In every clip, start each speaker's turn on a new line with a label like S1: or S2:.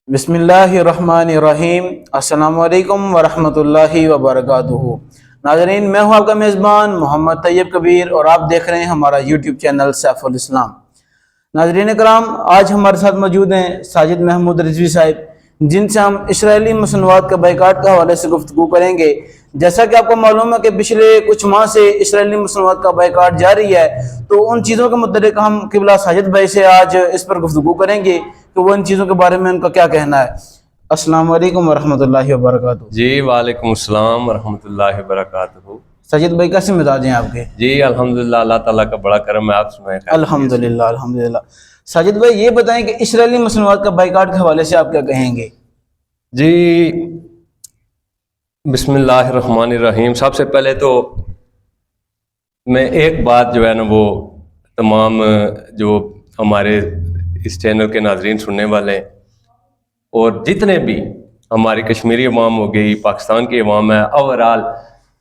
S1: بسم اللہ الرحمن الرحیم۔ السلام علیکم ورحمۃ اللہ وبرکاتہ۔ ناظرین، میں ہوں آپ کا میزبان محمد طیب کبیر اور آپ دیکھ رہے ہیں ہمارا یوٹیوب چینل سیف الاسلام۔ ناظرین کرام، آج ہمارے ساتھ موجود ہیں ساجد محمود رضوی صاحب، جن سے ہم اسرائیلی مصنوعات کا بائیکاٹ کے حوالے سے گفتگو کریں گے۔ جیسا کہ آپ کو معلوم ہے کہ پچھلے کچھ ماہ سے اسرائیلی مصنوعات کا بائیکاٹ جاری ہے، تو ان چیزوں کے متعلق ہم قبلہ ساجد بھائی سے آج اس پر گفتگو کریں گے کہ وہ ان چیزوں کے بارے میں ان کا کیا کہنا ہے۔ السلام علیکم ورحمۃ اللہ وبرکاتہ۔
S2: جی وعلیکم السلام ورحمۃ اللہ وبرکاتہ۔
S1: ساجد بھائی کیسے مزاج ہیں آپ کے؟
S2: جی الحمدللہ، اللہ تعالیٰ کا بڑا کرم ہے، آپ سنائیں۔
S1: الحمدللہ الحمدللہ۔ ساجد بھائی یہ بتائیں کہ اسرائیلی مصنوعات کا بائیکاٹ کے حوالے سے آپ کیا کہیں گے؟
S2: جی بسم اللہ الرحمن الرحیم۔ سب سے پہلے تو میں ایک بات جو ہے نا، وہ تمام جو ہمارے اس چینل کے ناظرین سننے والے ہیں اور جتنے بھی ہماری کشمیری عوام ہو گئی، پاکستان کی عوام ہے، اوورآل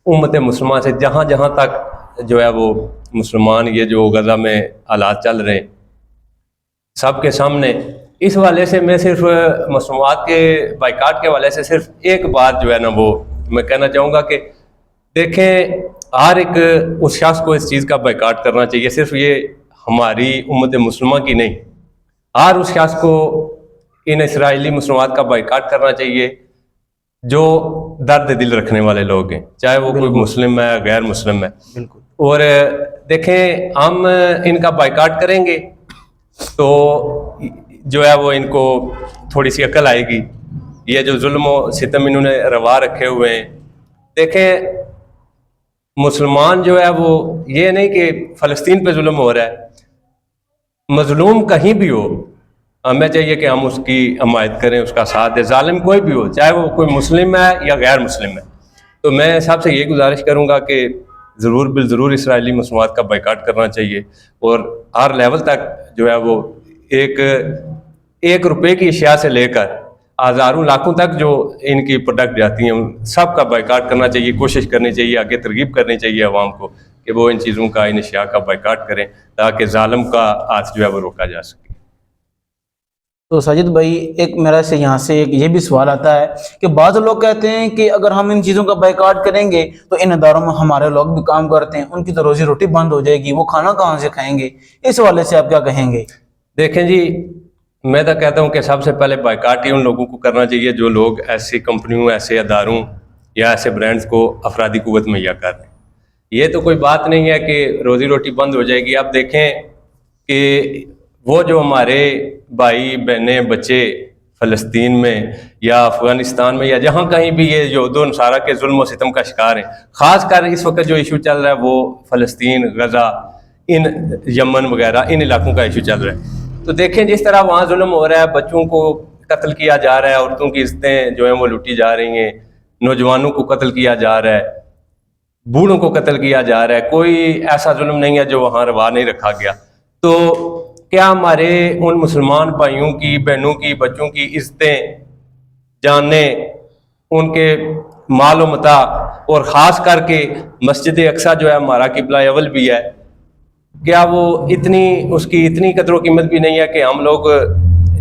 S2: امت مسلمہ سے جہاں جہاں تک جو ہے وہ مسلمان یہ جو غزہ میں حالات چل رہے ہیں، سب کے سامنے اس حوالے سے میں صرف مصنوعات کے بائیکاٹ کے حوالے سے صرف ایک بات جو ہے نا وہ میں کہنا چاہوں گا کہ دیکھیں، ہر ایک اس شخص کو اس چیز کا بائیکاٹ کرنا چاہیے، صرف یہ ہماری امت مسلمہ کی نہیں، ہر اس شخص کو ان اسرائیلی مصنوعات کا بائیکاٹ کرنا چاہیے جو درد دل رکھنے والے لوگ ہیں، چاہے وہ کوئی مسلم ہے غیر مسلم ہے۔
S1: بالکل۔
S2: اور دیکھیں، ہم ان کا بائیکاٹ کریں گے تو جو ہے وہ ان کو تھوڑی سی عقل آئے گی۔ یہ جو ظلم و ستم انہوں نے روا رکھے ہوئے ہیں، دیکھیں مسلمان جو ہے وہ یہ نہیں کہ فلسطین پہ ظلم ہو رہا ہے، مظلوم کہیں بھی ہو ہمیں چاہیے کہ ہم اس کی حمایت کریں، اس کا ساتھ دیں، ظالم کوئی بھی ہو، چاہے وہ کوئی مسلم ہے یا غیر مسلم ہے۔ تو میں سب سے یہ گزارش کروں گا کہ ضرور بالضرور اسرائیلی مصنوعات کا بائیکاٹ کرنا چاہیے، اور ہر لیول تک جو ہے وہ ایک روپے کی اشیاء سے لے کر ہزاروں لاکھوں تک جو ان کی پروڈکٹ جاتی ہیں، ان سب کا بائیکاٹ کرنا چاہیے، کوشش کرنی چاہیے، آگے ترغیب کرنی چاہیے عوام کو کہ وہ ان چیزوں کا، ان اشیاء کا بائیکاٹ کریں تاکہ ظالم کا ہاتھ جو ہے وہ روکا جا سکے۔
S1: تو ساجد بھائی، ایک میرا سے یہاں سے ایک یہ بھی سوال آتا ہے کہ بعض لوگ کہتے ہیں کہ اگر ہم ان چیزوں کا بائیکاٹ کریں گے تو ان اداروں میں ہمارے لوگ بھی کام کرتے ہیں، ان کی تو روزی روٹی بند ہو جائے گی، وہ کھانا کہاں سے کھائیں گے؟ اس حوالے سے آپ کیا کہیں گے؟
S2: دیکھیں جی، میں تو کہتا ہوں کہ سب سے پہلے بائیکاٹ ہی ان لوگوں کو کرنا چاہیے جو لوگ ایسی کمپنیوں، ایسے اداروں یا ایسے برانڈز کو افرادی قوت مہیا کر رہے ہیں۔ یہ تو کوئی بات نہیں ہے کہ روزی روٹی بند ہو جائے گی۔ اب دیکھیں کہ وہ جو ہمارے بھائی بہنیں بچے فلسطین میں یا افغانستان میں یا جہاں کہیں بھی یہ یہود و نصارہ کے ظلم و ستم کا شکار ہیں، خاص کر اس وقت جو ایشو چل رہا ہے وہ فلسطین، غزہ، ان یمن وغیرہ ان علاقوں کا ایشو چل رہا ہے، تو دیکھیں جس طرح وہاں ظلم ہو رہا ہے، بچوں کو قتل کیا جا رہا ہے، عورتوں کی عزتیں جو ہیں وہ لوٹی جا رہی ہیں، نوجوانوں کو قتل کیا جا رہا ہے، بوڑھوں کو قتل کیا جا رہا ہے، کوئی ایسا ظلم نہیں ہے جو وہاں روا نہیں رکھا گیا۔ تو کیا ہمارے ان مسلمان بھائیوں کی، بہنوں کی، بچوں کی عزتیں، جانیں، ان کے مال و متاع، اور خاص کر کے مسجد اقصیٰ جو ہے ہمارا قبلہ اول بھی ہے، کیا وہ اس کی اتنی قدر و قیمت بھی نہیں ہے کہ ہم لوگ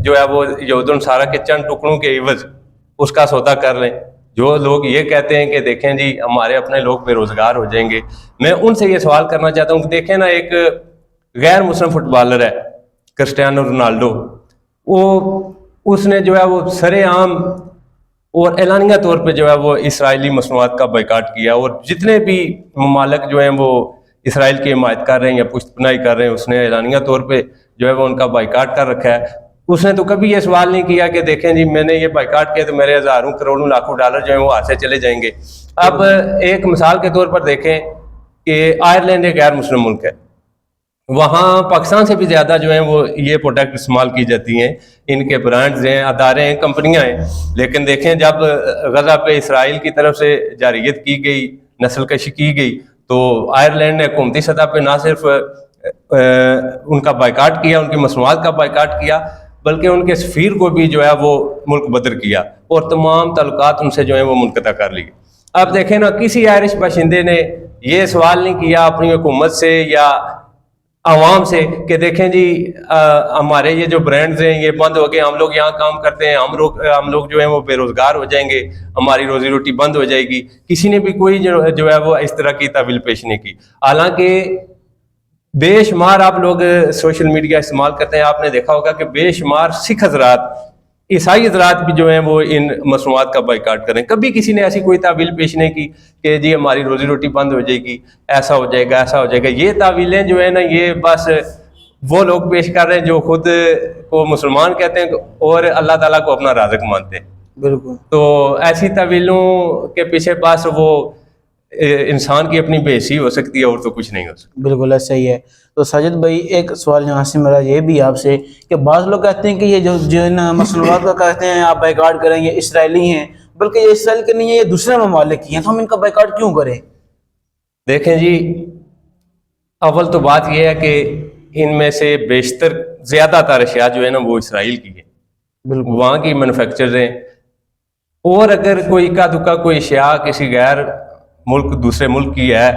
S2: جو ہے وہ یہود و نصارہ کے چند ٹکڑوں کے عوض اس کا سودا کر لیں؟ جو لوگ یہ کہتے ہیں کہ دیکھیں جی ہمارے اپنے لوگ بے روزگار ہو جائیں گے، میں ان سے یہ سوال کرنا چاہتا ہوں کہ دیکھیں نا، ایک غیر مسلم فٹ بالر ہے کرسٹیانو رونالڈو، اس نے جو ہے وہ سر عام اور اعلانیہ طور پہ جو ہے وہ اسرائیلی مصنوعات کا بائیکاٹ کیا، اور جتنے بھی ممالک جو ہیں وہ اسرائیل کی حمایت کر رہے ہیں یا پشت پناہی کر رہے ہیں، اس نے اعلانیہ طور پہ جو ہے وہ ان کا بائیکاٹ کر رکھا ہے۔ اس نے تو کبھی یہ سوال نہیں کیا کہ دیکھیں جی میں نے یہ بائیکاٹ کیا تو میرے ہزاروں کروڑوں لاکھوں ڈالر جو ہیں وہ ہاتھ سے چلے جائیں گے۔ اب ایک مثال کے طور پر دیکھیں کہ آئرلینڈ ایک غیر مسلم ملک ہے، وہاں پاکستان سے بھی زیادہ جو ہیں وہ یہ پروڈکٹ استعمال کی جاتی ہیں، ان کے برانڈز ہیں، ادارے ہیں، کمپنیاں ہیں، لیکن دیکھیں جب غزہ پہ اسرائیل کی طرف سے جارحیت کی گئی، نسل کشی کی گئی، تو آئرلینڈ نے حکومتی سطح پہ نہ صرف ان کا بائیکاٹ کیا، ان کی مصنوعات کا بائیکاٹ کیا، بلکہ ان کے سفیر کو بھی جو ہے وہ ملک بدر کیا اور تمام تعلقات ان سے جو ہیں وہ منقطع کر لیے۔ اب دیکھیں نا، کسی آئرش باشندے نے یہ سوال نہیں کیا اپنی حکومت سے یا عوام سے کہ دیکھیں جی ہمارے یہ جو برانڈز ہیں یہ بند ہو گئے, ہم لوگ یہاں کام کرتے ہیں, ہم لوگ جو ہیں وہ بے روزگار ہو جائیں گے, ہماری روزی روٹی بند ہو جائے گی. کسی نے بھی کوئی جو ہے وہ اس طرح کی تعویل پیش نہیں کی. حالانکہ بے شمار آپ لوگ سوشل میڈیا استعمال کرتے ہیں, آپ نے دیکھا ہوگا کہ بے شمار سکھ حضرات, عیسائی حضرات بھی جو ہیں وہ ان مصنوعات کا بائیکاٹ کریں. کبھی کسی نے ایسی کوئی تعویل پیش نہیں کی کہ جی ہماری روزی روٹی بند ہو جائے گی, ایسا ہو جائے گا, ایسا ہو جائے گا. یہ تعویلیں جو ہیں نا یہ بس وہ لوگ پیش کر رہے ہیں جو خود کو مسلمان کہتے ہیں اور اللہ تعالیٰ کو اپنا رازق مانتے ہیں.
S1: بالکل.
S2: تو ایسی تعویلوں کے پیچھے بس وہ انسان کی اپنی بے حسی ہو سکتی ہے اور تو کچھ نہیں ہو سکتا.
S1: بالکل ایسا ہی ہے. تو ساجد بھائی ایک سوال یہاں سے میرا یہ بھی آپ سے کہ بعض لوگ کہتے ہیں کہ یہ جو مصنوعات کا کہتے ہیں آپ بائیکاٹ کریں, یہ اسرائیلی ہیں, بلکہ یہ اسرائیل کے نہیں ہیں, یہ دوسرے ممالک کی ہیں, تو ہم ان کا بائیکاٹ کیوں کریں؟
S2: دیکھیں جی, اول تو بات یہ ہے کہ ان میں سے بیشتر زیادہ تر اشیاء جو ہے نا وہ اسرائیل کی ہے,
S1: بالکل
S2: وہاں کی مینوفیکچرز ہیں. اور اگر کوئی اکا دکا کوئی اشیاء کسی غیر ملک دوسرے ملک کی ہے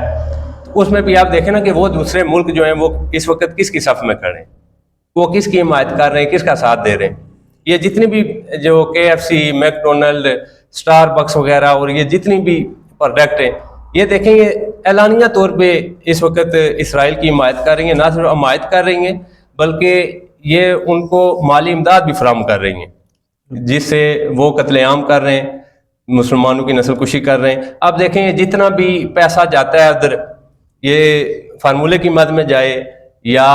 S2: تو اس میں بھی آپ دیکھیں نا کہ وہ دوسرے ملک جو ہیں وہ اس وقت کس کی صف میں کھڑے ہیں, وہ کس کی حمایت کر رہے ہیں, کس کا ساتھ دے رہے ہیں. یہ جتنی بھی جو KFC, make Donald, star books وغیرہ اور یہ جتنی بھی پروڈکٹ ہیں, یہ دیکھیں یہ اعلانیہ طور پہ اس وقت اسرائیل کی حمایت کر رہی ہیں. نہ صرف حمایت کر رہی ہیں بلکہ یہ ان کو مالی امداد بھی فراہم کر رہی ہیں, جس سے وہ قتل عام کر رہے ہیں, مسلمانوں کی نسل کشی کر رہے ہیں. اب دیکھیں یہ جتنا بھی پیسہ جاتا ہے ادھر, یہ فارمولے کی مد میں جائے یا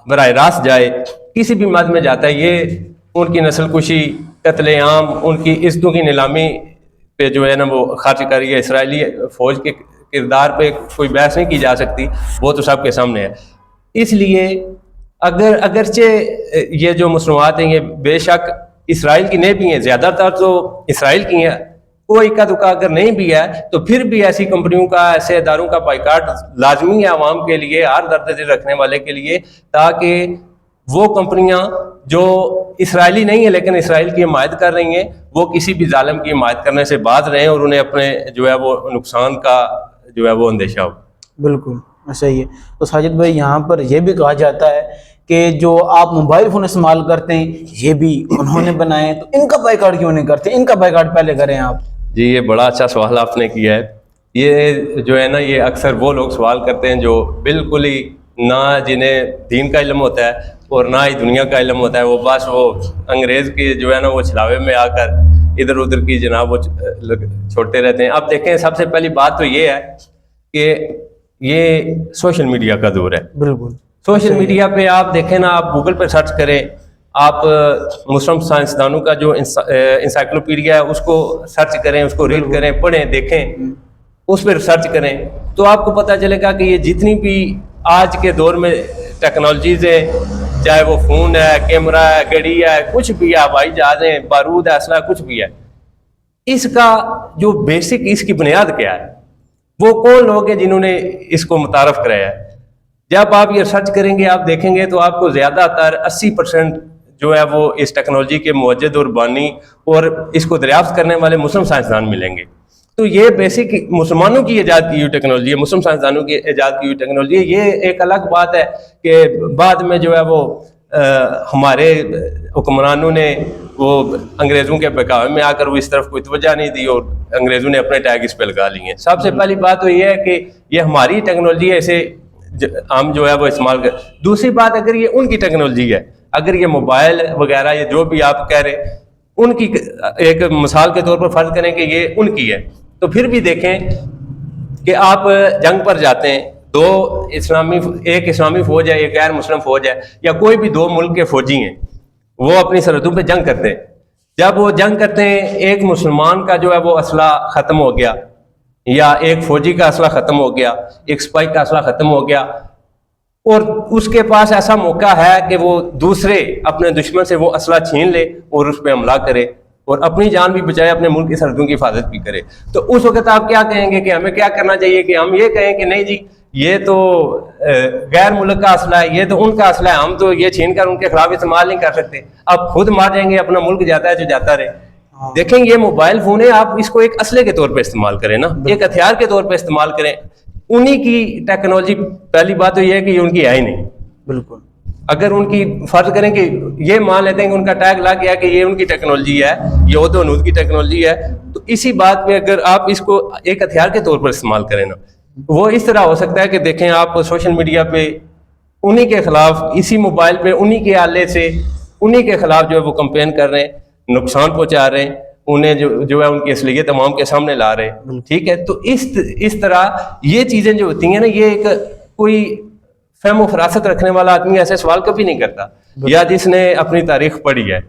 S2: براہ راست جائے, کسی بھی مد میں جاتا ہے, یہ ان کی نسل کشی, قتل عام, ان کی عزتوں کی نیلامی پہ جو ہے نا وہ خرچ کر رہی ہے. اسرائیلی فوج کے کردار پہ کوئی بحث نہیں کی جا سکتی, وہ تو سب کے سامنے ہے. اس لیے اگرچہ یہ جو مصنوعات ہیں یہ بے شک اسرائیل کی نہیں بھی ہیں, زیادہ تر تو اسرائیل کی ہیں, کوئی اکا دکا اگر نہیں بھی ہے تو پھر بھی ایسی کمپنیوں کا, ایسے اداروں کا بائیکاٹ لازمی ہے عوام کے لیے, ہر درجے دل رکھنے والے کے لیے, تاکہ وہ کمپنیاں جو اسرائیلی نہیں ہیں لیکن اسرائیل کی حمایت کر رہی ہیں وہ کسی بھی ظالم کی حمایت کرنے سے باز رہیں اور انہیں اپنے جو ہے وہ نقصان کا جو ہے وہ اندیشہ ہو.
S1: بالکل ایسا ہی ہے. تو ساجد بھائی یہاں پر یہ بھی کہا جاتا ہے کہ جو آپ موبائل فون استعمال کرتے ہیں یہ بھی انہوں نے بنائے ہیں, تو ان کا بائیکاٹ کیوں نہیں کرتے؟ ان کا بائیکاٹ پہلے کریں آپ.
S2: جی یہ بڑا اچھا سوال آپ نے کیا ہے. یہ جو ہے نا یہ اکثر وہ لوگ سوال کرتے ہیں جو بالکل ہی نہ جنہیں دین کا علم ہوتا ہے اور نہ ہی دنیا کا علم ہوتا ہے, وہ بس وہ انگریز کی جو ہے نا وہ چھلاوے میں آ کر ادھر ادھر کی جناب وہ چھوڑتے رہتے ہیں. اب دیکھیں سب سے پہلی بات تو یہ ہے کہ یہ سوشل میڈیا کا دور ہے.
S1: بالکل
S2: سوشل میڈیا پہ آپ دیکھیں نا, آپ گوگل پہ سرچ کریں, آپ مسلم سائنسدانوں کا جو انسائکلوپیڈیا ہے اس کو سرچ کریں, اس کو ریڈ کریں, پڑھیں, دیکھیں, اس پہ ریسرچ کریں, تو آپ کو پتہ چلے گا کہ یہ جتنی بھی آج کے دور میں ٹیکنالوجیز ہیں, چاہے وہ فون ہے, کیمرہ ہے, گھڑی ہے, کچھ بھی ہے, ہوائی جہاز ہیں, بارود ہے, اسلحہ, کچھ بھی ہے, اس کا جو بیسک اس کی بنیاد کیا ہے, وہ کون لوگ ہیں جنہوں نے اس کو متعارف کرایا ہے. جب آپ یہ سرچ کریں گے آپ دیکھیں گے تو آپ کو زیادہ تر 80% جو ہے وہ اس ٹیکنالوجی کے موجد اور بانی اور اس کو دریافت کرنے والے مسلم سائنسدان ملیں گے. تو یہ بیسک مسلمانوں کی ایجاد کی ہوئی ٹیکنالوجی ہے, مسلم سائنسدانوں کی ایجاد کی ہوئی ٹیکنالوجی ہے. یہ ایک الگ بات ہے کہ بعد میں جو ہے وہ ہمارے حکمرانوں نے وہ انگریزوں کے بہکاوے میں آ کر وہ اس طرف کوئی توجہ نہیں دی اور انگریزوں نے اپنے ٹیگ اس پہ لگا لی ہیں. سب سے پہلی بات تو یہ ہے کہ یہ ہماری ٹیکنالوجی ہے, اسے ہم جو ہے وہ استعمال کریں. دوسری بات, اگر یہ ان کی ٹیکنالوجی ہے, اگر یہ موبائل وغیرہ یہ جو بھی آپ کہہ رہے ان کی ایک مثال کے طور پر فرض کریں کہ یہ ان کی ہے, تو پھر بھی دیکھیں کہ آپ جنگ پر جاتے ہیں, ایک اسلامی فوج ہے, ایک غیر مسلم فوج ہے, یا کوئی بھی دو ملک کے فوجی ہیں, وہ اپنی سرحدوں پہ جنگ کرتے ہیں. جب وہ جنگ کرتے ہیں, ایک مسلمان کا جو ہے وہ اسلحہ ختم ہو گیا, یا ایک فوجی کا اسلحہ ختم ہو گیا, ایک سپاہی کا اسلحہ ختم ہو گیا, اور اس کے پاس ایسا موقع ہے کہ وہ دوسرے اپنے دشمن سے وہ اسلحہ چھین لے اور اس پہ حملہ کرے اور اپنی جان بھی بچائے, اپنے ملک کی سرحدوں کی حفاظت بھی کرے, تو اس وقت آپ کیا کہیں گے کہ ہمیں کیا کرنا چاہیے؟ کہ ہم یہ کہیں کہ نہیں جی یہ تو غیر ملک کا اسلحہ ہے, یہ تو ان کا اسلحہ ہے, ہم تو یہ چھین کر ان کے خلاف استعمال نہیں کر سکتے, آپ خود مار جائیں گے, اپنا ملک جاتا ہے جو جاتا رہے. دیکھیں یہ موبائل فون ہے, آپ اس کو ایک اسلحے کے طور پہ استعمال کریں نا, ایک ہتھیار کے طور پہ استعمال کریں. انہی کی ٹیکنالوجی, پہلی بات تو یہ ہے کہ یہ ان کی ہے ہی نہیں,
S1: بالکل.
S2: اگر ان کی فرض کریں کہ یہ مان لیتے ہیں کہ ان کا ٹیگ لگ گیا کہ یہ ان کی ٹیکنالوجی ہے، یہ عہد و نود کی ٹیکنالوجی ہے، تو اسی بات پہ اگر آپ اس کو ایک ہتھیار کے طور پر استعمال کریں نا، وہ اس طرح ہو سکتا ہے کہ دیکھیں آپ سوشل میڈیا پہ انہی کے خلاف، اسی موبائل پہ انہی کے آلے سے انہی کے خلاف جو ہے وہ کمپین کر رہے ہیں، نقصان پہنچا رہے ہیں، انہیں جو ہے ان کی اصلیت تمام کے سامنے لا رہے ہیں. ٹھیک ہے، تو اس طرح یہ چیزیں جو ہوتی ہیں نا، یہ ایک کوئی فہم و فراست رکھنے والا آدمی ایسے سوال کبھی نہیں کرتا، یا جس نے اپنی تاریخ پڑھی ہے.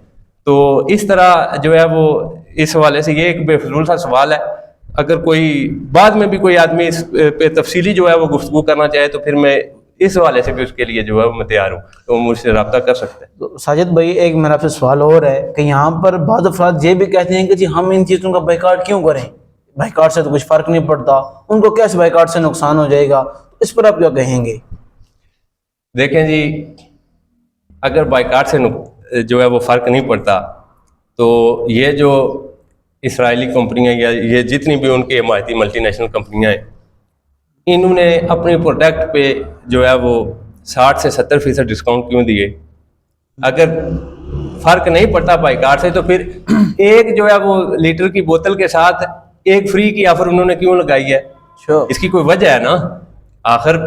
S2: تو اس طرح جو ہے وہ اس حوالے سے یہ ایک بے فضول سا سوال ہے. اگر کوئی بعد میں بھی کوئی آدمی اس پہ تفصیلی جو ہے وہ گفتگو کرنا چاہے تو پھر میں اس حوالے سے بھی اس کے لیے جو ہے میں تیار ہوں، تو مجھ سے رابطہ کر سکتے ہیں.
S1: تو ساجد بھائی ایک میرا آپ سے سوال اور ہے کہ یہاں پر بعض افراد یہ بھی کہتے ہیں کہ جی ہم ان چیزوں کا بائیکاٹ کیوں کریں، بائیکاٹ سے تو کچھ فرق نہیں پڑتا، ان کو کیسے بائیکاٹ سے نقصان ہو جائے گا، اس پر آپ کیا کہیں گے؟
S2: دیکھیں جی، اگر بائیکاٹ سے جو ہے وہ فرق نہیں پڑتا تو یہ جو اسرائیلی کمپنیاں یا یہ جتنی بھی ان کی حمایتی ملٹی نیشنل کمپنیاں ہیں، انہوں نے اپنے پروڈکٹ پہ جو ہے وہ 60 سے 70% ڈسکاؤنٹ کیوں دیے؟ اگر فرق نہیں پڑتا بائیکاٹ سے تو پھر ایک جو ہے وہ لیٹر کی بوتل کے ساتھ ایک فری کی آفر انہوں نے کیوں لگائی ہے؟ اس کی کوئی وجہ ہے نا. آخر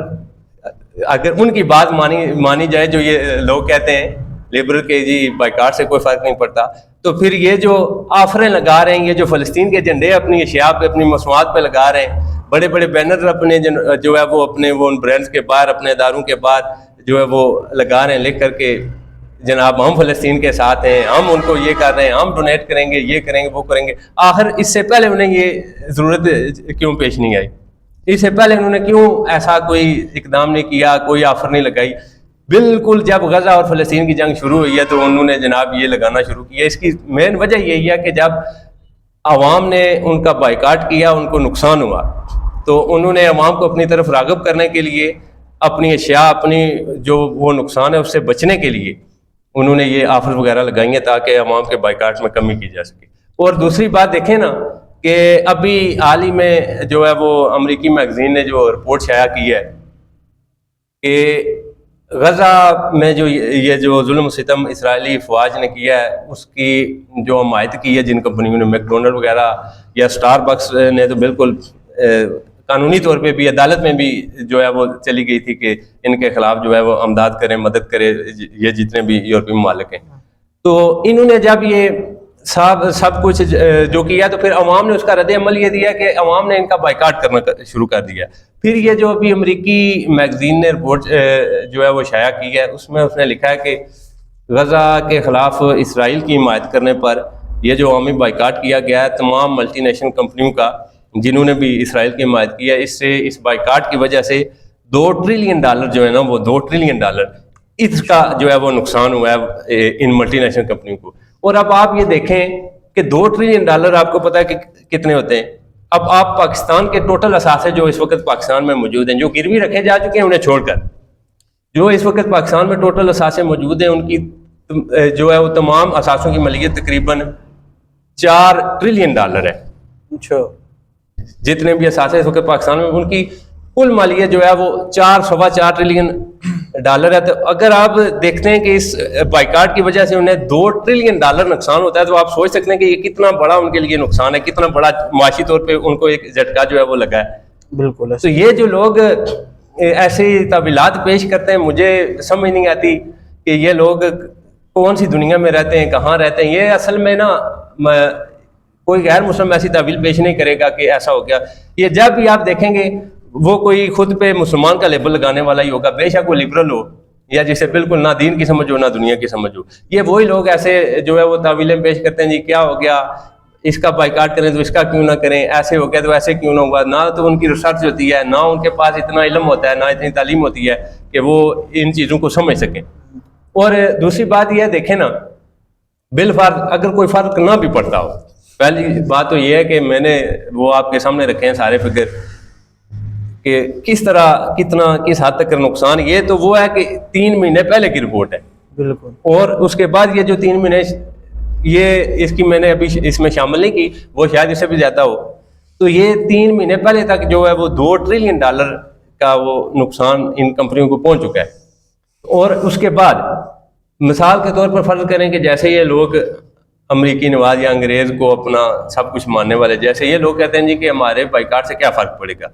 S2: اگر ان کی بات مانی جائے جو یہ لوگ کہتے ہیں لیبرل کے جی بائیکاٹ سے کوئی فرق نہیں پڑتا، تو پھر یہ جو آفریں لگا رہے ہیں، یہ جو فلسطین کے جھنڈے اپنی اشیاء پہ، اپنی مصنوعات پہ لگا رہے ہیں، بڑے بڑے بینر اپنے جو ہے وہ اپنے وہ ان برانڈز کے باہر، اپنے اداروں کے باہر جو ہے وہ لگا رہے ہیں، لکھ کر کے جناب ہم فلسطین کے ساتھ ہیں، ہم ان کو یہ کر رہے ہیں، ہم ڈونیٹ کریں گے، یہ کریں گے، وہ کریں گے. آخر اس سے پہلے انہیں یہ ضرورت کیوں پیش نہیں آئی؟ اس سے پہلے انہوں نے کیوں ایسا کوئی اقدام نہیں کیا، کوئی آفر نہیں لگائی؟ بالکل جب غزہ اور فلسطین کی جنگ شروع ہوئی ہے تو انہوں نے جناب یہ لگانا شروع کیا. اس کی مین وجہ یہی ہے کہ جب عوام نے ان کا بائیکاٹ کیا، ان کو نقصان ہوا، تو انہوں نے عوام کو اپنی طرف راغب کرنے کے لیے اپنی اشیاء، اپنی جو وہ نقصان ہے اس سے بچنے کے لیے انہوں نے یہ آفر وغیرہ لگائی ہیں تاکہ عوام کے بائیکاٹ میں کمی کی جا سکے. اور دوسری بات دیکھیں نا کہ ابھی حال ہی میں جو ہے وہ امریکی میگزین نے جو رپورٹ شائع کی ہے کہ غزہ میں جو یہ جو ظلم و ستم اسرائیلی فوج نے کیا ہے، اس کی جو حمایت کی ہے جن کمپنیوں نے، میک ڈونلڈ وغیرہ یا اسٹار بکس نے تو بالکل قانونی طور پہ بھی عدالت میں بھی جو ہے وہ چلی گئی تھی کہ ان کے خلاف جو ہے وہ امداد کریں، مدد کرے یہ جتنے بھی یورپی ممالک ہیں. تو انہوں نے جب یہ سب کچھ جو کیا تو پھر عوام نے اس کا رد عمل یہ دیا کہ عوام نے ان کا بائیکاٹ کرنا شروع کر دیا. پھر یہ جو ابھی امریکی میگزین نے رپورٹ جو ہے وہ شائع کی ہے، اس میں اس نے لکھا ہے کہ غزہ کے خلاف اسرائیل کی حمایت کرنے پر یہ جو عوامی بائیکاٹ کیا گیا ہے تمام ملٹی نیشنل کمپنیوں کا جنہوں نے بھی اسرائیل کی حمایت کی ہے، اس سے اس بائیکاٹ کی وجہ سے $2 ٹریلین جو ہے نا، وہ $2 ٹریلین اس کا جو ہے وہ نقصان ہوا ہے ان ملٹی نیشنل کمپنیوں کو. اور اب آپ یہ دیکھیں کہ $2 ٹریلین آپ کو پتہ ہے کہ کتنے ہوتے ہیں. اب آپ پاکستان کے ٹوٹل اثاثے جو اس وقت پاکستان میں موجود ہیں، جو گروی رکھے جا چکے ہیں انہیں چھوڑ کر، جو اس وقت پاکستان میں ٹوٹل اثاثے موجود ہیں، ان کی جو ہے وہ تمام اثاثوں کی ملیت تقریباً $4 ٹریلین ہے.
S1: اچھا،
S2: جتنے بھی اثاثے اس وقت پاکستان میں، ان کی کل مالیت جو ہے وہ $4.25 ٹریلین ہے. تو اگر آپ دیکھتے ہیں کہ اس بائیکاٹ کی وجہ سے انہیں $2 ٹریلین نقصان ہوتا ہے، تو آپ سوچ سکتے ہیں کہ یہ کتنا بڑا ان کے لیے نقصان ہے، کتنا بڑا معاشی طور پہ ان کو ایک جھٹکا جو ہے وہ لگا ہے.
S1: بالکل.
S2: تو یہ جو لوگ ایسی تعویلات پیش کرتے ہیں، مجھے سمجھ نہیں آتی کہ یہ لوگ کون سی دنیا میں رہتے ہیں، کہاں رہتے ہیں. یہ اصل میں نا کوئی غیر مسلم ایسی تعویل پیش نہیں کرے گا کہ ایسا ہو گیا. یہ جب بھی آپ دیکھیں گے وہ کوئی خود پہ مسلمان کا لیبل لگانے والا ہی ہوگا، بے شک وہ لبرل ہو یا جسے بالکل نہ دین کی سمجھ ہو نہ دنیا کی سمجھ ہو. یہ وہی لوگ ایسے جو ہے وہ تعویلیں پیش کرتے ہیں، جی کیا ہو گیا، اس کا بائیکاٹ کریں تو اس کا کیوں نہ کریں، ایسے ہو گیا تو ایسے کیوں نہ ہوا. نہ تو ان کی ریسرچ ہوتی ہے، نہ ان کے پاس اتنا علم ہوتا ہے، نہ اتنی تعلیم ہوتی ہے کہ وہ ان چیزوں کو سمجھ سکیں. اور دوسری بات یہ دیکھیں نا، بالفرض اگر کوئی فرق نہ بھی پڑتا ہو، پہلی بات تو یہ ہے کہ میں نے وہ آپ کے سامنے رکھے ہیں سارے فگر کہ کس طرح کتنا کس حد تک نقصان. یہ تو وہ ہے کہ 3 مہینے پہلے کی رپورٹ ہے.
S1: بالکل.
S2: اور اس کے بعد یہ جو 3 مہینے یہ اس کی میں نے ابھی اس میں شامل نہیں کی، وہ شاید اس سے بھی زیادہ ہو. تو یہ 3 مہینے پہلے تک جو ہے وہ $2 ٹریلین کا وہ نقصان ان کمپنیوں کو پہنچ چکا ہے. اور اس کے بعد مثال کے طور پر فرض کریں کہ جیسے یہ لوگ امریکی نواز یا انگریز کو اپنا سب کچھ ماننے والے، جیسے یہ لوگ کہتے ہیں جی کہ ہمارے بائیکاٹ سے کیا فرق پڑے گا،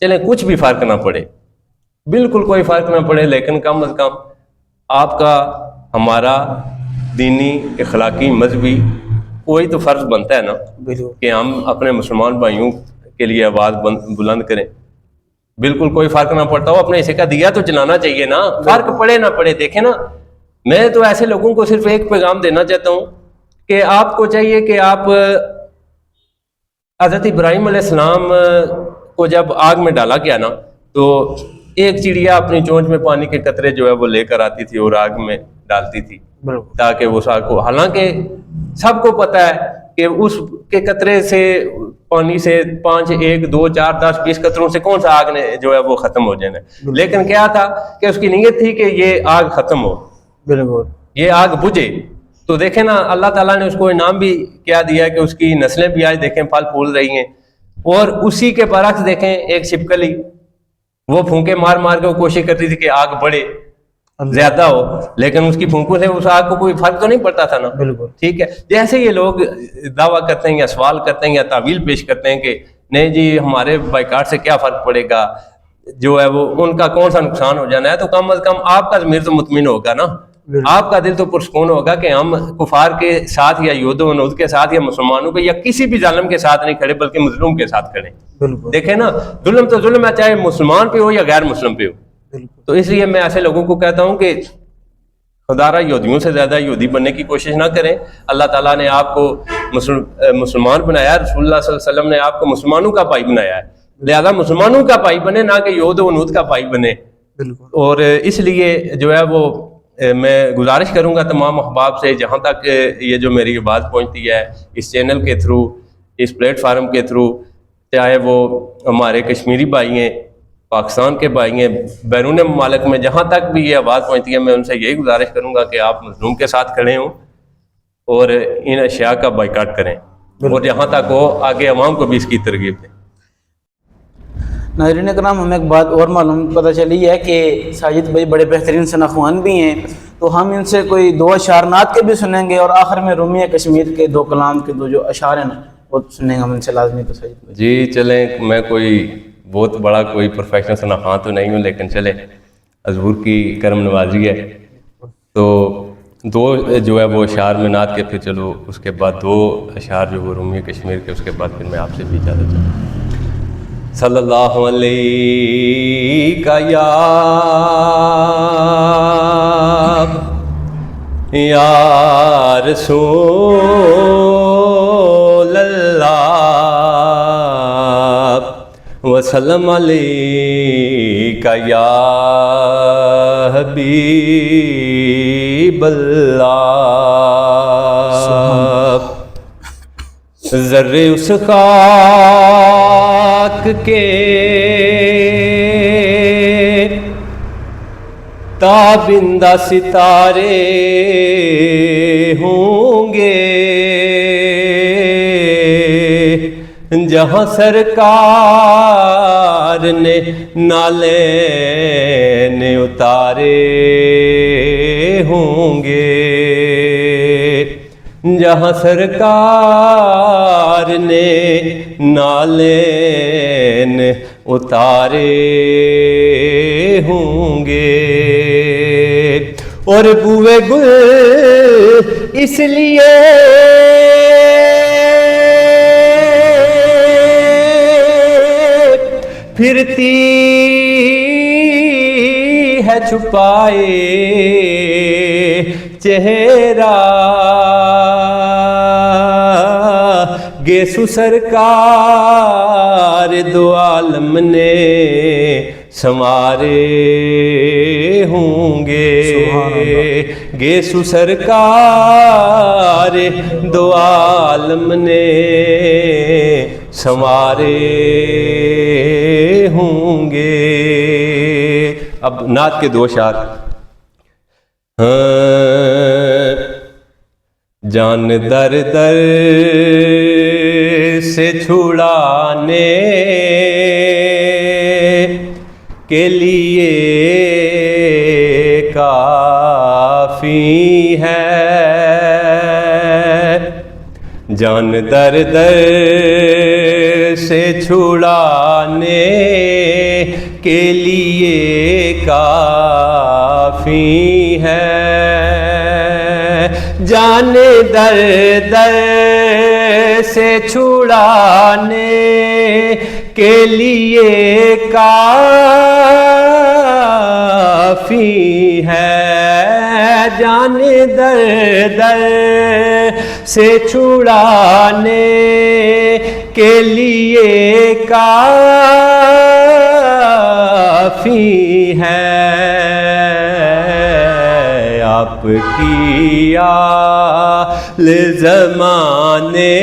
S2: چلیں کچھ بھی فرق نہ پڑے، بالکل کوئی فرق نہ پڑے، لیکن کم از کم آپ کا ہمارا دینی اخلاقی مذہبی کوئی تو فرض بنتا ہے نا کہ ہم اپنے مسلمان بھائیوں کے لیے آواز بلند کریں۔ بالکل کوئی فرق نہ پڑتا ہو، اپنے حصے کا دیا تو چلانا چاہیے نا، فرق پڑے نہ پڑے۔ دیکھیں نا، میں تو ایسے لوگوں کو صرف ایک پیغام دینا چاہتا ہوں کہ آپ کو چاہیے کہ آپ حضرت ابراہیم علیہ السلام کو جب آگ میں ڈالا گیا نا تو ایک چڑیا اپنی چونچ میں پانی کے قطرے جو ہے وہ لے کر آتی تھی اور آگ میں ڈالتی تھی تاکہ وہ آگ کو، حالانکہ سب کو پتہ ہے کہ اس کے قطرے سے پانی سے 5 1 2 4 10 20 قطروں سے کون سا آگ نے جو ہے وہ ختم ہو جانا ہے، لیکن کیا تھا کہ اس کی نیت تھی کہ یہ آگ ختم ہو، بالکل یہ آگ بجھے۔ تو دیکھیں نا اللہ تعالیٰ نے اس کو انعام بھی کیا دیا کہ اس کی نسلیں بھی آج دیکھیں پھل پھول رہی ہیں، اور اسی کے برعکس دیکھیں ایک چھپکلی وہ پھونکے مار مار کے وہ کوشش کرتی تھی کہ آگ بڑھے زیادہ ہو، لیکن اس کی پھونکوں سے اس آگ کو کوئی فرق تو نہیں پڑتا تھا نا، بالکل ٹھیک ہے۔ جیسے یہ لوگ دعویٰ کرتے ہیں یا سوال کرتے ہیں یا تعویل پیش کرتے ہیں کہ نہیں جی ہمارے بائیکاٹ سے کیا فرق پڑے گا، جو ہے وہ ان کا کون سا نقصان ہو جانا ہے، تو کم از کم آپ کا ضمیر تو مطمئن ہوگا نا، آپ کا دل تو پرسکون ہوگا کہ ہم کفار کے ساتھ یا یہود و نود کے ساتھ یا مسلمانوں کے یا کسی بھی ظالم کے ساتھ نہیں کھڑے بلکہ مظلوم کے ساتھ کھڑے۔ دیکھیں نا ظلم تو ظلم ہے، چاہے مسلمان پہ ہو یا غیر مسلم پہ ہو۔ تو اس لیے میں ایسے لوگوں کو کہتا ہوں کہ خدا را یہودیوں سے زیادہ یہودی بننے کی کوشش نہ کریں۔ اللہ تعالیٰ نے آپ کو مسلمان بنایا، رسول اللہ صلی اللہ علیہ وسلم نے آپ کو مسلمانوں کا بھائی بنایا ہے، لہذا مسلمانوں کا بھائی بنے نہ کہ یہود و نود کا بھائی بنے۔ اور اس لیے جو ہے وہ میں گزارش کروں گا تمام احباب سے، جہاں تک یہ جو میری بات پہنچتی ہے اس چینل کے تھرو، اس پلیٹ فارم کے تھرو، چاہے وہ ہمارے کشمیری بھائی ہیں، پاکستان کے بھائی ہیں، بیرون ممالک میں جہاں تک بھی یہ آواز پہنچتی ہے، میں ان سے یہی گزارش کروں گا کہ آپ مظلوم کے ساتھ کھڑے ہوں اور ان اشیاء کا بائیکاٹ کریں، اور جہاں تک ہو آگے عوام کو بھی اس کی ترغیب دیں۔
S1: ناظرین کرام، ہمیں ایک بات اور معلوم پتہ چلی ہے کہ ساجد بھائی بڑے بہترین ثناخوان بھی ہیں، تو ہم ان سے کوئی 2 اشعار نعت کے بھی سنیں گے، اور آخر میں رومی کشمیر کے 2 کلام کے 2 جو اشعار ہیں نا وہ سنیں گے ہم ان سے لازمی۔ تو ساجد بھائی
S2: جی چلیں، میں کوئی بہت بڑا کوئی پروفیشنل ثناخوان تو نہیں ہوں، لیکن چلیں حضور کی کرم نوازی ہے تو 2 جو ہے وہ اشعار میں نعت کے، پھر چلو اس کے بعد 2 اشعار جو وہ رومی کشمیر کے، اس کے بعد پھر میں آپ سے بھی اجازت چاہوں۔ صلی اللہ علیہ یا رسول اللہ وسلم علیکہ یا حبیب اللہ۔ ذرے اس خاک کے تابندہ ستارے ہوں گے، جہاں سرکار نے نالین اتارے ہوں گے، جہاں سرکار نے نالین اتارے ہوں گے، اور بوئے گل اس لیے پھرتی ہے چھپائے چہرہ، گیسو سرکار 2 عالم نے سنوارے ہوں گے، گیسو سرکار 2 عالم نے سنوارے ہوں گے۔ اب نعت کے 2 اشعار۔ جان در در سے چھڑانے کے لیے کا کافی ہے، جان در در سے چھڑانے کے لیے کافی ہے، جان در در سے چھڑانے کے لیے کافی ہے، جان در در سے چھڑانے کے لیے کافی ہے، آپ کی آل زمانے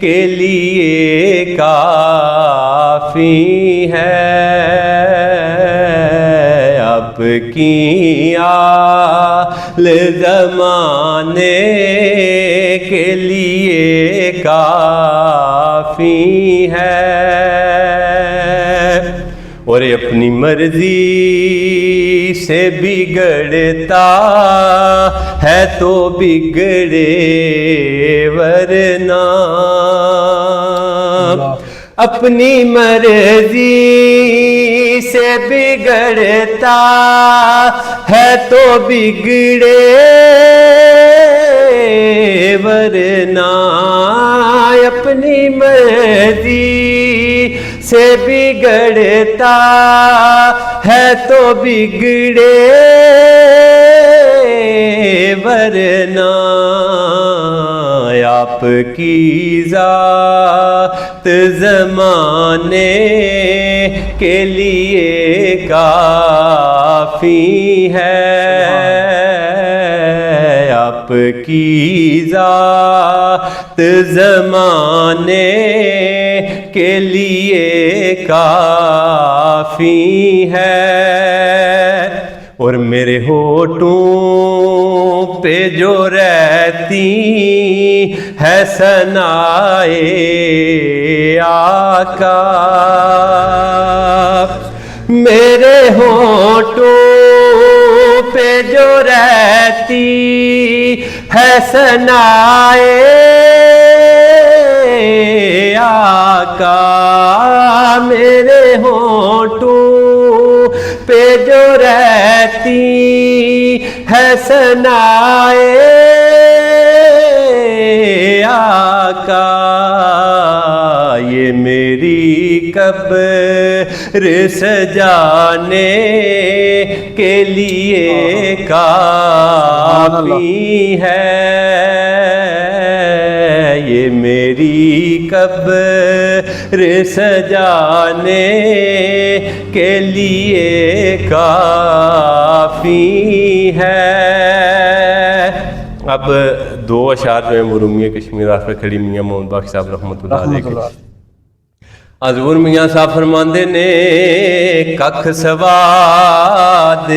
S2: کے لیے کافی ہے، آپ کی آل زمانے کے لیے کافی ہے، اور اپنی مرضی سے بگڑتا ہے تو بگڑے، ورنہ اپنی مرضی سے بگڑتا ہے تو بگڑے، ورنہ اپنی مرضی سے بگڑتا ہے تو بگڑے، ورنہ آپ کی ذات زمانے کے لیے کافی ہے، آپ کی ذات زمانے کے لیے کافی ہے، اور میرے ہونٹوں پہ جو رہتی ہے ثنائے آقا، میرے ہونٹوں پہ جو رہتی ہے ثنائے آقا، میرے ہونٹوں پہ جو رہتی ہے ثنائے آقا، یہ میری قبر سجانے کے لیے کافی ہے، یہ میری قبر سجانے کے لیے کافی ہے۔ اب دو اشعار جو ہیں وہ رومیہ کشمیر آفر کھڑی میاں محمد باقی صاحب رحمۃ اللہ علیہ کے حضور میاں صاحب فرماندے نے ککھ سواد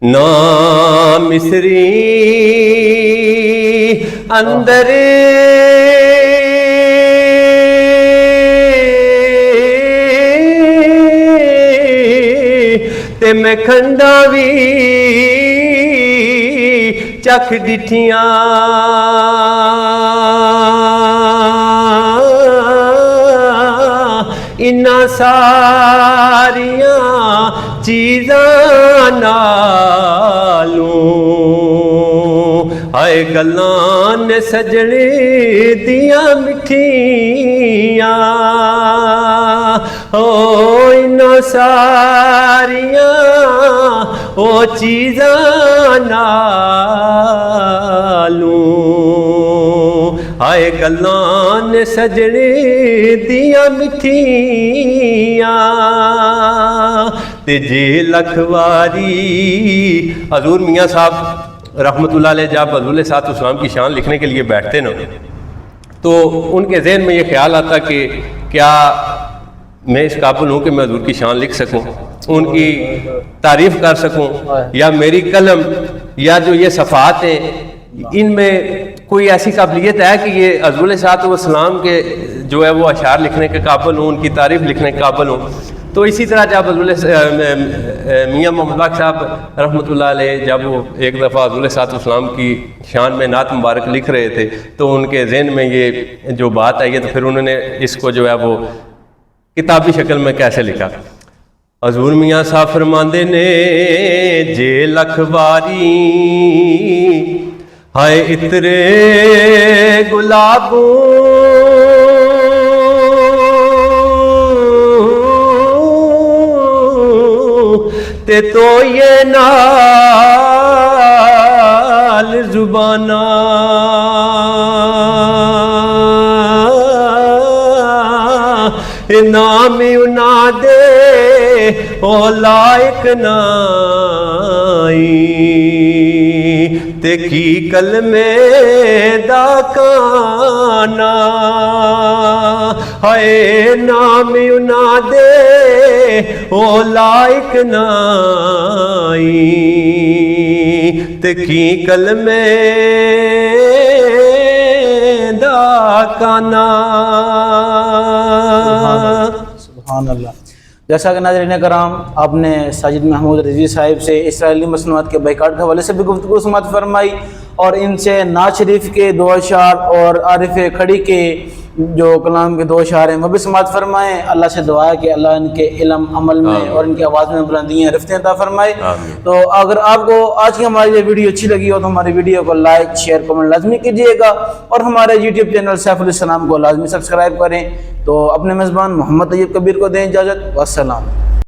S2: نا مصری اندر تے میں کھنڈا وی چکھ ڈٹھیاں انہاں ساریاں چیزاں نالوں آئے گلاں نے سجنے دیاں مٹھیاں او انہاں ساریاں او چیزاں نالوں آئے گلاں نے سجنے دیاں مٹھیاں تے جے لکھواری حضور میاں صاحب رحمۃ اللہ علیہ جب حضور علیہ السلام کی شان لکھنے کے لیے بیٹھتے نا تو ان کے ذہن میں یہ خیال آتا کہ کیا میں اس قابل ہوں کہ میں حضور کی شان لکھ سکوں، ان کی تعریف کر سکوں، یا میری قلم یا جو یہ صفحات ہیں ان میں کوئی ایسی قابلیت ہے کہ یہ حضور علیہ السلام کے جو ہے وہ اشعار لکھنے کے قابل ہوں، ان کی تعریف لکھنے کے قابل ہوں۔ تو اسی طرح جب حضور میاں محمد باقر صاحب رحمۃ اللہ علیہ جب وہ ایک دفعہ حضور صلی اللہ علیہ وسلم کی شان میں نعت مبارک لکھ رہے تھے تو ان کے ذہن میں یہ جو بات آئی ہے تو پھر انہوں نے اس کو جو ہے وہ کتابی شکل میں کیسے لکھا. حضور میاں صاحب فرماندے نے جے لکھ باری ہائے اترے گلابوں تے تو یہ نال زبانہ نام انا دے او لائق نائی تے کی کلمے دا کانا ہائے نام انا دے او لائق نائی تے کی کلمے دا کانا.
S1: سبحان اللہ. جیسا کہ ناظرین کرام آپ نے ساجد محمود رضوی صاحب سے اسرائیلی مصنوعات کے بائیکاٹ کے حوالے سے بھی گفتگو سماعت فرمائی اور ان سے نعت شریف کے دو اشعار اور عارف کھڑی کے جو کلام کے دو اشعار ہیں وہ بھی سماعت فرمائیں. اللہ سے دعا ہے کہ اللہ ان کے علم عمل میں اور ان کی آواز میں بلندیاں رفتیں عطا فرمائے. تو اگر آپ کو آج کی ہماری یہ ویڈیو اچھی لگی ہو تو ہماری ویڈیو کو لائک شیئر کمنٹ لازمی کیجیے گا اور ہمارے یوٹیوب چینل سیف الاسلام کو لازمی سبسکرائب کریں. تو اپنے میزبان محمد طیب کبیر کو دیں اجازت. والسلام.